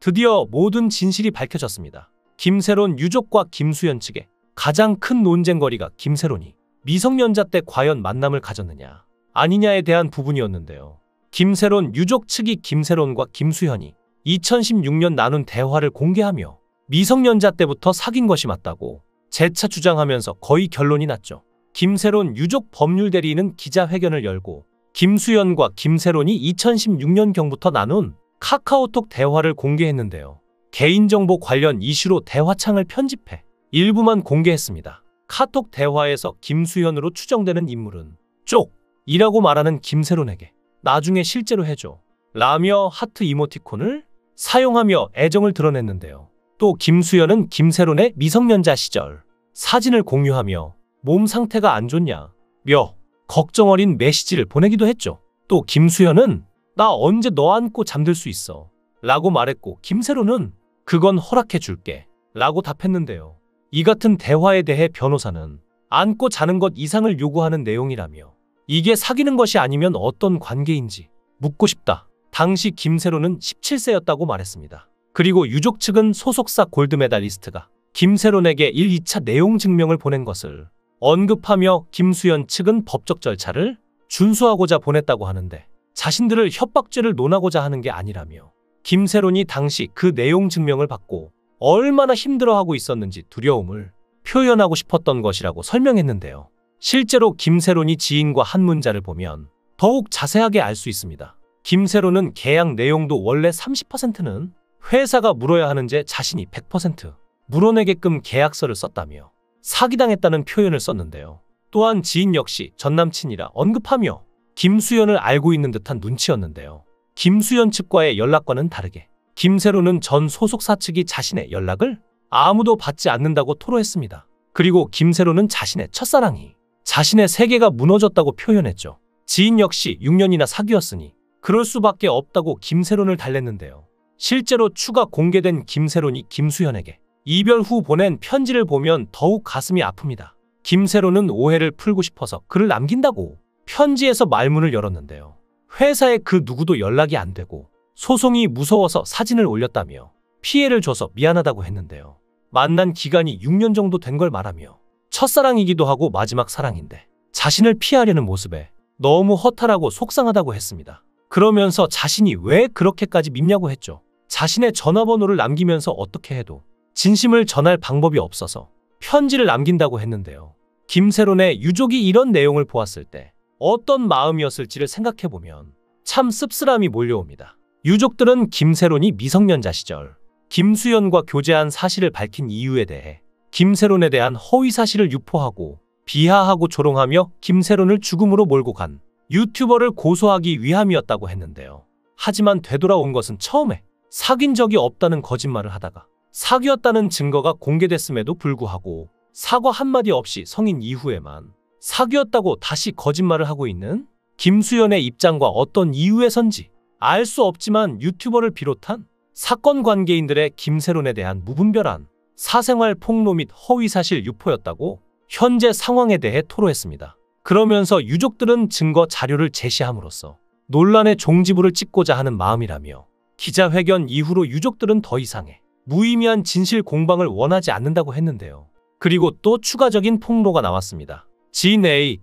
드디어 모든 진실이 밝혀졌습니다. 김세론 유족과 김수현 측의 가장 큰 논쟁거리가 김세론이 미성년자 때 과연 만남을 가졌느냐 아니냐에 대한 부분이었는데요. 김세론 유족 측이 김세론과 김수현이 2016년 나눈 대화를 공개하며 미성년자 때부터 사귄 것이 맞다고 재차 주장하면서 거의 결론이 났죠. 김세론 유족 법률대리인은 기자회견을 열고 김수현과 김세론이 2016년경부터 나눈 카카오톡 대화를 공개했는데요. 개인정보 관련 이슈로 대화창을 편집해 일부만 공개했습니다. 카톡 대화에서 김수현으로 추정되는 인물은 쪽이라고 말하는 김세론에게 나중에 실제로 해줘 라며 하트 이모티콘을 사용하며 애정을 드러냈는데요. 또 김수현은 김세론의 미성년자 시절 사진을 공유하며 몸 상태가 안 좋냐 며 걱정 어린 메시지를 보내기도 했죠. 또 김수현은 나 언제 너 안고 잠들 수 있어 라고 말했고 김세론은 그건 허락해 줄게 라고 답했는데요. 이 같은 대화에 대해 변호사는 안고 자는 것 이상을 요구하는 내용이라며 이게 사귀는 것이 아니면 어떤 관계인지 묻고 싶다. 당시 김세론은 17세였다고 말했습니다. 그리고 유족 측은 소속사 골드메달리스트가 김세론에게 1, 2차 내용 증명을 보낸 것을 언급하며 김수현 측은 법적 절차를 준수하고자 보냈다고 하는데 자신들을 협박죄를 논하고자 하는 게 아니라며 김세론이 당시 그 내용 증명을 받고 얼마나 힘들어하고 있었는지 두려움을 표현하고 싶었던 것이라고 설명했는데요. 실제로 김세론이 지인과 한 문자를 보면 더욱 자세하게 알 수 있습니다. 김세론은 계약 내용도 원래 30%는 회사가 물어야 하는데 자신이 100% 물어내게끔 계약서를 썼다며 사기당했다는 표현을 썼는데요. 또한 지인 역시 전남친이라 언급하며 김수현을 알고 있는 듯한 눈치였는데요. 김수현 측과의 연락과는 다르게 김세론은 전 소속사 측이 자신의 연락을 아무도 받지 않는다고 토로했습니다. 그리고 김세론은 자신의 첫사랑이 자신의 세계가 무너졌다고 표현했죠. 지인 역시 6년이나 사귀었으니 그럴 수밖에 없다고 김세론을 달랬는데요. 실제로 추가 공개된 김세론이 김수현에게 이별 후 보낸 편지를 보면 더욱 가슴이 아픕니다. 김세론은 오해를 풀고 싶어서 글을 남긴다고 편지에서 말문을 열었는데요. 회사에 그 누구도 연락이 안 되고 소송이 무서워서 사진을 올렸다며 피해를 줘서 미안하다고 했는데요. 만난 기간이 6년 정도 된 걸 말하며 첫사랑이기도 하고 마지막 사랑인데 자신을 피하려는 모습에 너무 허탈하고 속상하다고 했습니다. 그러면서 자신이 왜 그렇게까지 밉냐고 했죠. 자신의 전화번호를 남기면서 어떻게 해도 진심을 전할 방법이 없어서 편지를 남긴다고 했는데요. 김세론의 유족이 이런 내용을 보았을 때 어떤 마음이었을지를 생각해보면 참 씁쓸함이 몰려옵니다. 유족들은 김세론이 미성년자 시절 김수현과 교제한 사실을 밝힌 이유에 대해 김세론에 대한 허위 사실을 유포하고 비하하고 조롱하며 김세론을 죽음으로 몰고 간 유튜버를 고소하기 위함이었다고 했는데요. 하지만 되돌아온 것은 처음에 사귄 적이 없다는 거짓말을 하다가 사귀었다는 증거가 공개됐음에도 불구하고 사과 한마디 없이 성인 이후에만 사귀었다고 다시 거짓말을 하고 있는 김수현의 입장과 어떤 이유에선지 알 수 없지만 유튜버를 비롯한 사건 관계인들의 김세론에 대한 무분별한 사생활 폭로 및 허위사실 유포였다고 현재 상황에 대해 토로했습니다. 그러면서 유족들은 증거 자료를 제시함으로써 논란의 종지부를 찍고자 하는 마음이라며 기자회견 이후로 유족들은 더 이상의 무의미한 진실 공방을 원하지 않는다고 했는데요. 그리고 또 추가적인 폭로가 나왔습니다. 지인 A,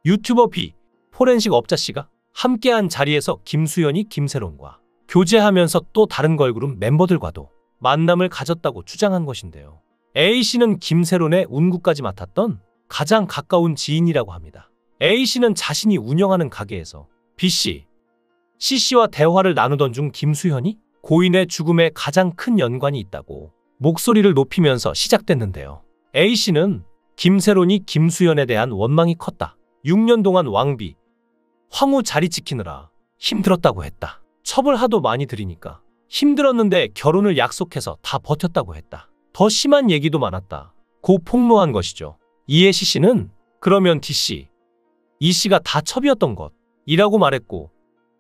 유튜버 B, 포렌식 업자 C가 함께한 자리에서 김수현이 김세론과 교제하면서 또 다른 걸그룹 멤버들과도 만남을 가졌다고 주장한 것인데요. A씨는 김세론의 운구까지 맡았던 가장 가까운 지인이라고 합니다. A씨는 자신이 운영하는 가게에서 B씨, C씨와 대화를 나누던 중 김수현이 고인의 죽음에 가장 큰 연관이 있다고 목소리를 높이면서 시작됐는데요. A씨는 김세론이 김수현에 대한 원망이 컸다. 6년 동안 왕비, 황후 자리 지키느라 힘들었다고 했다. 첩을 하도 많이 들이니까 힘들었는데 결혼을 약속해서 다 버텼다고 했다. 더 심한 얘기도 많았다. 고 폭로한 것이죠. 이에 C씨는 그러면 D씨, E씨가 다 첩이었던 것이라고 말했고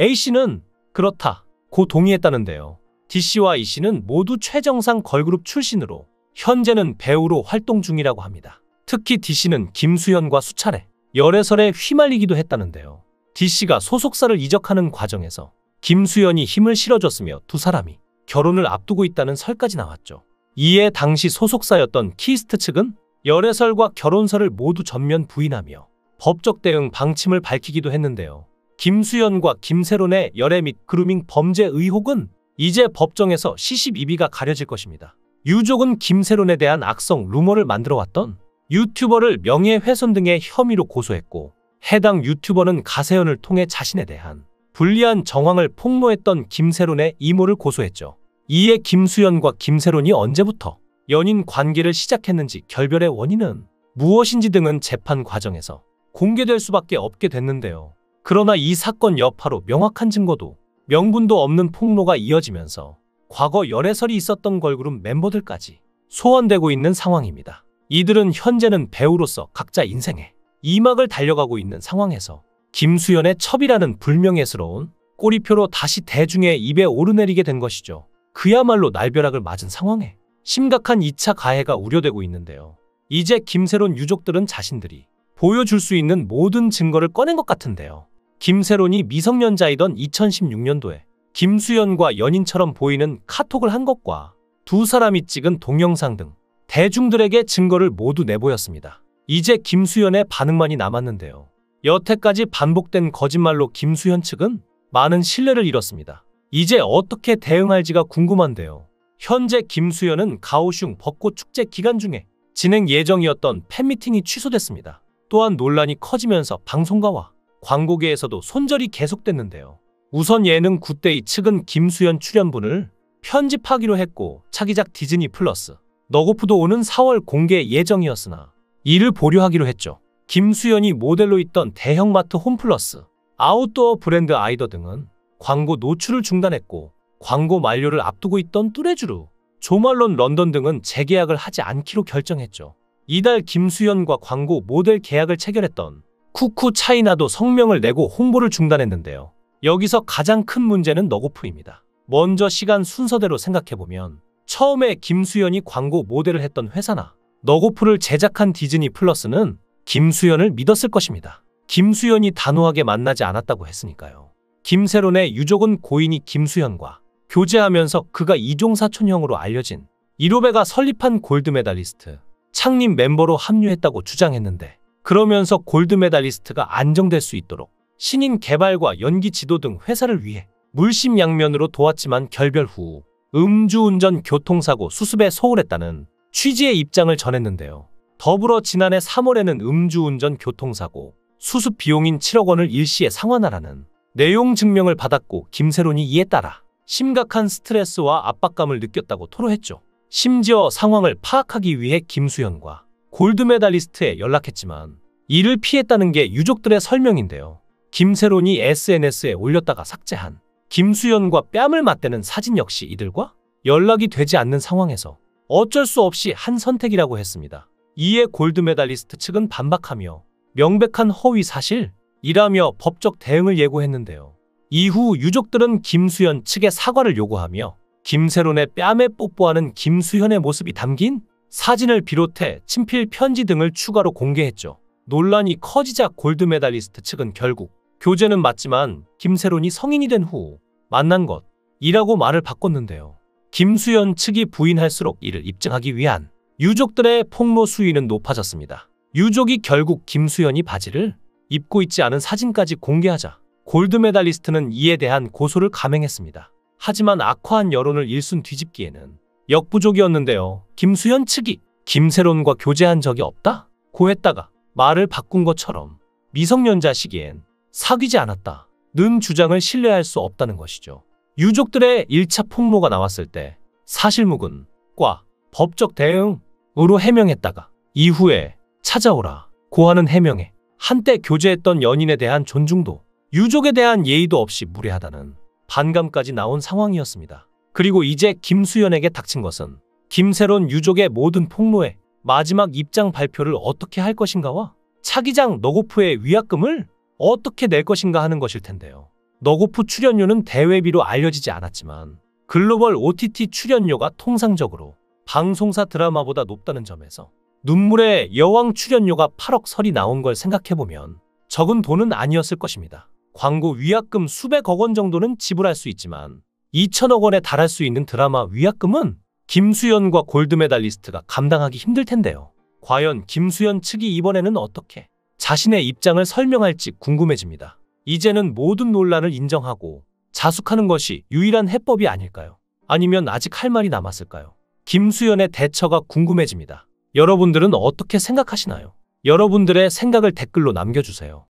A씨는 그렇다 고 동의했다는데요. D씨와 E씨는 모두 최정상 걸그룹 출신으로 현재는 배우로 활동 중이라고 합니다. 특히 D씨는 김수현과 수차례 열애설에 휘말리기도 했다는데요. D씨가 소속사를 이적하는 과정에서 김수현이 힘을 실어줬으며 두 사람이 결혼을 앞두고 있다는 설까지 나왔죠. 이에 당시 소속사였던 키스트 측은 열애설과 결혼설을 모두 전면 부인하며 법적 대응 방침을 밝히기도 했는데요. 김수현과 김세론의 열애 및 그루밍 범죄 의혹은 이제 법정에서 시시비비가 가려질 것입니다. 유족은 김세론에 대한 악성 루머를 만들어왔던 유튜버를 명예훼손 등의 혐의로 고소했고, 해당 유튜버는 가세연을 통해 자신에 대한 불리한 정황을 폭로했던 김세론의 이모를 고소했죠. 이에 김수현과 김세론이 언제부터 연인 관계를 시작했는지, 결별의 원인은 무엇인지 등은 재판 과정에서 공개될 수밖에 없게 됐는데요. 그러나 이 사건 여파로 명확한 증거도 명분도 없는 폭로가 이어지면서 과거 열애설이 있었던 걸그룹 멤버들까지 소환되고 있는 상황입니다. 이들은 현재는 배우로서 각자 인생에 이막을 달려가고 있는 상황에서 김수현의 첩이라는 불명예스러운 꼬리표로 다시 대중의 입에 오르내리게 된 것이죠. 그야말로 날벼락을 맞은 상황에 심각한 2차 가해가 우려되고 있는데요. 이제 김세론 유족들은 자신들이 보여줄 수 있는 모든 증거를 꺼낸 것 같은데요. 김세론이 미성년자이던 2016년도에 김수현과 연인처럼 보이는 카톡을 한 것과 두 사람이 찍은 동영상 등 대중들에게 증거를 모두 내보였습니다. 이제 김수현의 반응만이 남았는데요. 여태까지 반복된 거짓말로 김수현 측은 많은 신뢰를 잃었습니다. 이제 어떻게 대응할지가 궁금한데요. 현재 김수현은 가오슝 벚꽃 축제 기간 중에 진행 예정이었던 팬미팅이 취소됐습니다. 또한 논란이 커지면서 방송가와 광고계에서도 손절이 계속됐는데요. 우선 예능 굿데이 측은 김수현 출연분을 편집하기로 했고, 차기작 디즈니 플러스 너고프도 오는 4월 공개 예정이었으나 이를 보류하기로 했죠. 김수현이 모델로 있던 대형마트 홈플러스, 아웃도어 브랜드 아이더 등은 광고 노출을 중단했고, 광고 만료를 앞두고 있던 뚜레쥬르, 조말론 런던 등은 재계약을 하지 않기로 결정했죠. 이달 김수현과 광고 모델 계약을 체결했던 쿠쿠 차이나도 성명을 내고 홍보를 중단했는데요. 여기서 가장 큰 문제는 너고프입니다. 먼저 시간 순서대로 생각해보면 처음에 김수현이 광고 모델을 했던 회사나 너고프를 제작한 디즈니 플러스는 김수현을 믿었을 것입니다. 김수현이 단호하게 만나지 않았다고 했으니까요. 김세론의 유족은 고인이 김수현과 교제하면서 그가 이종사촌형으로 알려진 1호배가 설립한 골드메달리스트 창립 멤버로 합류했다고 주장했는데, 그러면서 골드메달리스트가 안정될 수 있도록 신인 개발과 연기 지도 등 회사를 위해 물심양면으로 도왔지만 결별 후 음주운전 교통사고 수습에 소홀했다는 취지의 입장을 전했는데요. 더불어 지난해 3월에는 음주운전 교통사고 수습 비용인 7억 원을 일시에 상환하라는 내용 증명을 받았고, 김세론이 이에 따라 심각한 스트레스와 압박감을 느꼈다고 토로했죠. 심지어 상황을 파악하기 위해 김수현과 골드메달리스트에 연락했지만 이를 피했다는 게 유족들의 설명인데요. 김세론이 SNS에 올렸다가 삭제한 김수현과 뺨을 맞대는 사진 역시 이들과 연락이 되지 않는 상황에서 어쩔 수 없이 한 선택이라고 했습니다. 이에 골드메달리스트 측은 반박하며 명백한 허위 사실이라며 법적 대응을 예고했는데요. 이후 유족들은 김수현 측에 사과를 요구하며 김세론의 뺨에 뽀뽀하는 김수현의 모습이 담긴 사진을 비롯해 친필 편지 등을 추가로 공개했죠. 논란이 커지자 골드메달리스트 측은 결국 교제는 맞지만 김세론이 성인이 된 후 만난 것이라고 말을 바꿨는데요. 김수현 측이 부인할수록 이를 입증하기 위한 유족들의 폭로 수위는 높아졌습니다. 유족이 결국 김수현이 바지를 입고 있지 않은 사진까지 공개하자 골드메달리스트는 이에 대한 고소를 감행했습니다. 하지만 악화한 여론을 일순 뒤집기에는 역부족이었는데요. 김수현 측이 김세론과 교제한 적이 없다고 했다가 말을 바꾼 것처럼 미성년자 시기엔 사귀지 않았다는 주장을 신뢰할 수 없다는 것이죠. 유족들의 1차 폭로가 나왔을 때 사실무근과 법적 대응으로 해명했다가 이후에 찾아오라고 하는 해명에 한때 교제했던 연인에 대한 존중도 유족에 대한 예의도 없이 무례하다는 반감까지 나온 상황이었습니다. 그리고 이제 김수현에게 닥친 것은 김세론 유족의 모든 폭로에 마지막 입장 발표를 어떻게 할 것인가와 차기작 너고프의 위약금을 어떻게 낼 것인가 하는 것일 텐데요. 너고프 출연료는 대회비로 알려지지 않았지만 글로벌 OTT 출연료가 통상적으로 방송사 드라마보다 높다는 점에서 눈물의 여왕 출연료가 8억 설이 나온 걸 생각해보면 적은 돈은 아니었을 것입니다. 광고 위약금 수백억 원 정도는 지불할 수 있지만 2천억 원에 달할 수 있는 드라마 위약금은 김수현과 골드메달리스트가 감당하기 힘들 텐데요. 과연 김수현 측이 이번에는 어떻게 자신의 입장을 설명할지 궁금해집니다. 이제는 모든 논란을 인정하고 자숙하는 것이 유일한 해법이 아닐까요? 아니면 아직 할 말이 남았을까요? 김수현의 대처가 궁금해집니다. 여러분들은 어떻게 생각하시나요? 여러분들의 생각을 댓글로 남겨주세요.